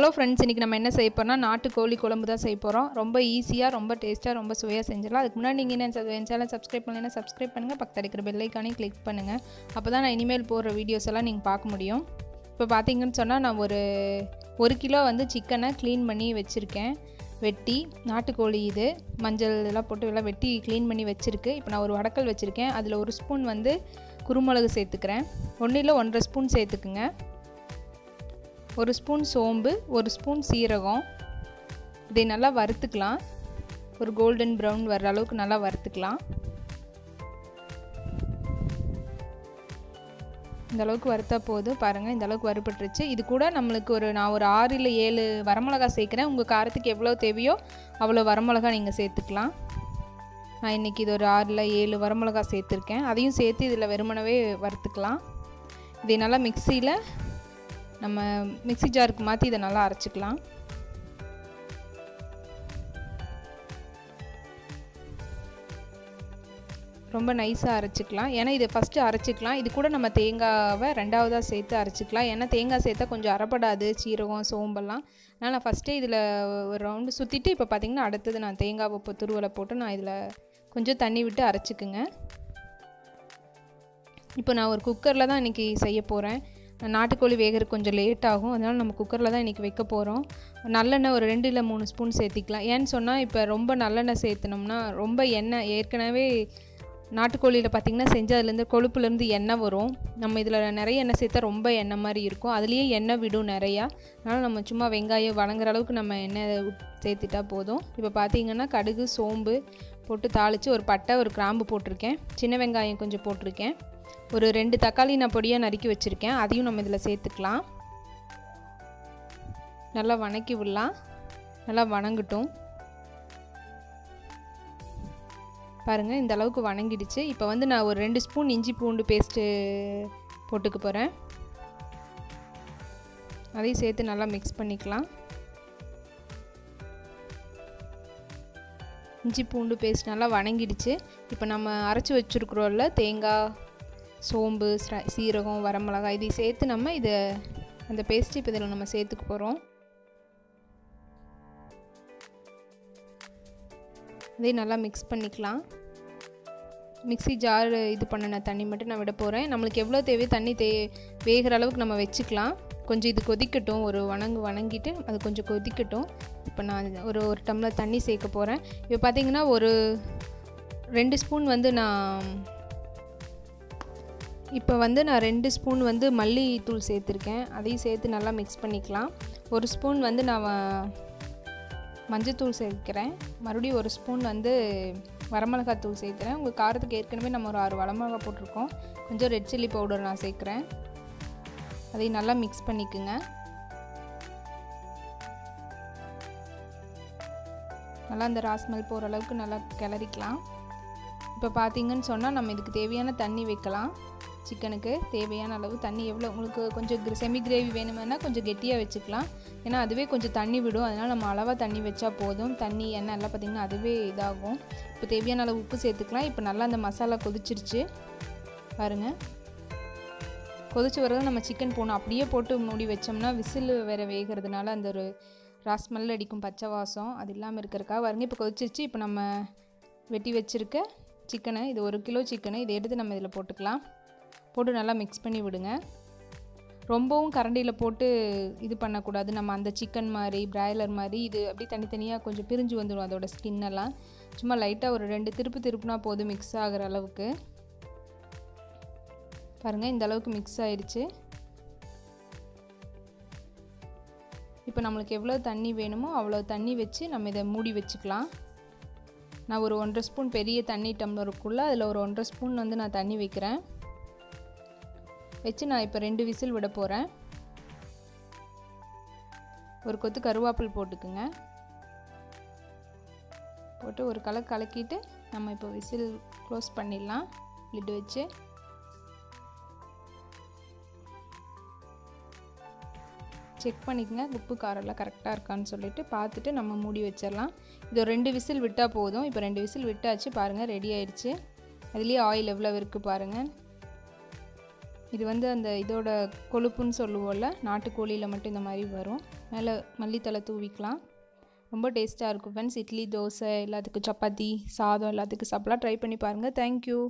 Hello friends, இன்றைக்கி நம்ம என்ன செய்ய போகிறோம்னா நாட்டு கோழி குழம்பு தான் செய்ய போகிறோம். ரொம்ப ஈஸியாக, ரொம்ப டேஸ்ட்டாக, ரொம்ப சுவையாக செஞ்சிடலாம். அதுக்கு முன்னாடி நீங்கள் என் சேனல் சப்ஸ்கிரைப் பண்ணலைன்னா சப்ஸ்கிரைப் பண்ணுங்கள், பக்கத்தில் இருக்கிற பெல் ஐக்கானையும் கிளிக் பண்ணுங்கள். அப்போ தான் நான் இனிமேல் போடுற வீடியோஸ் எல்லாம் நீங்கள் பார்க்க முடியும். இப்போ பார்த்தீங்கன்னு சொன்னால் நான் ஒரு கிலோ வந்து சிக்கனை க்ளீன் பண்ணி வச்சுருக்கேன். வெட்டி நாட்டுக்கோழி இது மஞ்சள் இதெல்லாம் போட்டு எல்லாம் வெட்டி க்ளீன் பண்ணி வச்சுருக்கு. இப்போ நான் ஒரு வடக்கல் வச்சுருக்கேன். அதில் ஒரு ஸ்பூன் வந்து குருமிளகு சேர்த்துக்கிறேன். 1 இல்லை 1.5 ஸ்பூன் சேர்த்துக்குங்க. 1 ஸ்பூன் சோம்பு, 1 ஸ்பூன் சீரகம். இதை நல்லா வறுத்துக்கலாம். ஒரு கோல்டன் ப்ரௌன் வர்ற அளவுக்கு நல்லா வறுத்துக்கலாம். இந்த அளவுக்கு வறுத்தா போதும். பாருங்கள், இந்த அளவுக்கு வறுபட்டுருச்சு. இது கூட நம்மளுக்கு நான் ஒரு 6 இல்லை 7 வரமிளகா சேர்க்குறேன். உங்கள் காரத்துக்கு எவ்வளோ தேவையோ அவ்வளோ வரமிளகா நீங்கள் சேர்த்துக்கலாம். நான் இன்றைக்கி இது ஒரு 6 இல்லை 7 வரமிளகா சேர்த்துருக்கேன். அதையும் சேர்த்து இதில் வெறுமனவே வறுத்துக்கலாம். இதை நல்லா நம்ம மிக்ஸி ஜாருக்கு மாற்றி இதை நல்லா அரைச்சிக்கலாம். ரொம்ப நைஸாக அரைச்சிக்கலாம். ஏன்னா இதை ஃபஸ்ட்டு அரைச்சிக்கலாம். இது கூட நம்ம தேங்காவை 2வதாக சேர்த்து அரைச்சிக்கலாம். ஏன்னா தேங்காய் சேர்த்தா கொஞ்சம் அரைப்படாது, சீரகம் சோம்பெல்லாம். அதனால் நான் ஃபஸ்ட்டே இதில் ஒரு ரவுண்டு சுற்றிட்டு இப்போ பார்த்திங்கன்னா அடுத்தது நான் தேங்காவை துருவலை போட்டு நான் இதில் கொஞ்சம் தண்ணி விட்டு அரைச்சிக்குங்க. இப்போ நான் ஒரு குக்கரில் தான் இன்றைக்கி செய்ய போகிறேன். நாட்டுக்கோழி வேகிறதுக்கு கொஞ்சம் லேட் ஆகும். அதனால் நம்ம குக்கரில் தான் இன்றைக்கி வைக்க போகிறோம். நல்லெண்ணெய் ஒரு 2 இல்லை 3 ஸ்பூன் சேர்த்திக்கலாம். ஏன்னு சொன்னால் இப்போ ரொம்ப நல்லெண்ணெய் சேர்த்துனோம்னா ரொம்ப எண்ணெய், ஏற்கனவே நாட்டுக்கோழியில் பார்த்திங்கன்னா செஞ்சதுலேருந்து கொழுப்புலேருந்து எண்ணெய் வரும். நம்ம இதில் நிறைய எண்ணெய் சேர்த்தா ரொம்ப எண்ணெய் மாதிரி இருக்கும். அதுலேயே எண்ணெய் விடும் நிறையா. அதனால் நம்ம சும்மா வெங்காயம் வழங்குற அளவுக்கு நம்ம எண்ணெய் சேர்த்துட்டா போதும். இப்போ பார்த்திங்கன்னா கடுகு சோம்பு போட்டு தாளித்து ஒரு பட்டை ஒரு கிராம்பு போட்டிருக்கேன். சின்ன வெங்காயம் கொஞ்சம் போட்டிருக்கேன். ஒரு 2 தக்காளி நான் பொடியாக நறுக்கி வச்சுருக்கேன். அதையும் நம்ம இதில் சேர்த்துக்கலாம். நல்லா வணக்கி விடலாம். நல்லா வணங்கட்டும். பாருங்கள், இந்த அளவுக்கு வணங்கிடுச்சு. இப்போ வந்து நான் ஒரு 2 ஸ்பூன் இஞ்சி பூண்டு பேஸ்ட்டு போட்டுக்க போகிறேன். அதையும் சேர்த்து நல்லா மிக்ஸ் பண்ணிக்கலாம். இஞ்சி பூண்டு பேஸ்ட் நல்லா வணங்கிடுச்சு. இப்போ நம்ம அரைச்சி வச்சுருக்குறோம்ல தேங்காய் சோம்பு சீரகம் வரமிளகாய் இதை சேர்த்து நம்ம அந்த பேஸ்ட்டு இப்போ இதில் நம்ம சேர்த்துக்க போகிறோம். இதை நல்லா மிக்ஸ் பண்ணிக்கலாம். மிக்ஸி ஜார் இது பண்ணின தண்ணி மட்டும் நான் விட போகிறேன். நம்மளுக்கு எவ்வளோ தேவையோ தண்ணி வேகிற அளவுக்கு நம்ம வச்சுக்கலாம். கொஞ்சம் இது கொதிக்கட்டும். ஒரு வணங்கிட்டு அது கொஞ்சம் கொதிக்கட்டும். இப்போ நான் ஒரு டம்ளர் தண்ணி சேர்க்க போகிறேன். இப்போ பார்த்திங்கன்னா ஒரு 2 ஸ்பூன் வந்து நான் 2 ஸ்பூன் வந்து மல்லித்தூள் சேர்த்துருக்கேன். அதையும் சேர்த்து நல்லா மிக்ஸ் பண்ணிக்கலாம். 1 ஸ்பூன் வந்து நான் மஞ்சத்தூள் சேர்க்கிறேன். மறுபடியும் 1 ஸ்பூன் வந்து வரமிளகாத்தூள் சேர்க்குறேன். உங்கள் காரத்துக்கு ஏற்கனவே நம்ம ஒரு 6 வரமிளகா போட்டிருக்கோம். கொஞ்சம் ரெட் சில்லி பவுடர் நான் சேர்க்குறேன். அதையும் நல்லா மிக்ஸ் பண்ணிக்குங்க. நல்லா அந்த ராஸ்மெல் போகிற அளவுக்கு நல்லா கிளறிக்கலாம். இப்போ பார்த்திங்கன்னு சொன்னால் நம்ம இதுக்கு தேவையான தண்ணி வைக்கலாம். சிக்கனுக்கு தேவையான அளவு தண்ணி எவ்வளோ உங்களுக்கு கொஞ்சம் செமி கிரேவி வேணுமென்னா கொஞ்சம் கெட்டியாக வச்சுக்கலாம். ஏன்னா அதுவே கொஞ்சம் தண்ணி விடும். அதனால் நம்ம அளவாக தண்ணி வச்சா போதும். தண்ணி எண்ணெய் எல்லாம் பார்த்திங்கன்னா அதுவே இதாகும். இப்போ தேவையான அளவு உப்பு சேர்த்துக்கலாம். இப்போ நல்லா அந்த மசாலா கொதிச்சிருச்சு பாருங்கள். கொதிச்சு வரது நம்ம சிக்கன் போடணும். அப்படியே போட்டு மூடி வச்சோம்னா விசில் வேறு வேகிறதுனால அந்த ஒரு ராஸ்மெல் அடிக்கும், பச்சை வாசம் அது இல்லாமல் இருக்கிறதுக்காக பாருங்க. இப்போ கொதிச்சிருச்சு. இப்போ நம்ம வெட்டி வச்சுருக்க சிக்கனை, இது 1 கிலோ சிக்கனை இதை எடுத்து நம்ம இதில் போட்டுக்கலாம். போட்டு நல்லா மிக்ஸ் பண்ணி விடுங்க. ரொம்பவும் கரண்டியில் போட்டு இது பண்ணக்கூடாது. நம்ம அந்த சிக்கன் மாதிரி பிராய்லர் மாதிரி இது அப்படி தனித்தனியாக கொஞ்சம் பிரிஞ்சு வந்துடும் அதோட ஸ்கின்னெல்லாம். சும்மா லைட்டாக ஒரு 2 திருப்புனா போதும் மிக்ஸ் ஆகிற அளவுக்கு. பாருங்கள், இந்த அளவுக்கு மிக்ஸ் ஆயிடுச்சு. இப்போ நம்மளுக்கு எவ்வளோ தண்ணி வேணுமோ அவ்வளோ தண்ணி வச்சு நம்ம இதை மூடி வச்சுக்கலாம். நான் ஒரு 1.5 ஸ்பூன் பெரிய தண்ணி டம்ளருக்குள்ளே அதில் ஒரு 1.5 ஸ்பூன் வந்து நான் தண்ணி வைக்கிறேன். வச்சு நான் இப்போ 2 விசில் விட போகிறேன். ஒரு கொத்து கருவேப்பிலை போட்டுக்குங்க. போட்டு ஒரு கலக்கிட்டு நம்ம இப்போ விசில் க்ளோஸ் பண்ணிடலாம். லிட் வச்சு செக் பண்ணிக்கங்க. உப்பு காரெல்லாம் கரெக்டாக இருக்கான்னு சொல்லிட்டு பார்த்துட்டு நம்ம மூடி வச்சிடலாம். இது ஒரு 2 விசில் விட்டால் போதும். இப்போ 2 விசில் விட்டாச்சு. பாருங்கள், ரெடி ஆயிடுச்சு. அதுலேயே ஆயில் எவ்வளோ இருக்குது பாருங்கள். இது வந்து அந்த இதோட கொழுப்புன்னு சொல்லுவோம்ல, நாட்டுக்கோழியில் மட்டும் இந்த மாதிரி வரும். மேலே மல்லித்தலை தூவிக்கலாம். ரொம்ப டேஸ்ட்டாக இருக்கும் ஃப்ரெண்ட்ஸ். இட்லி, தோசை எல்லாத்துக்கும், சப்பாத்தி, சாதம் எல்லாத்துக்கும் சாப்பிடலாம். ட்ரை பண்ணி பாருங்கள். தேங்க்யூ.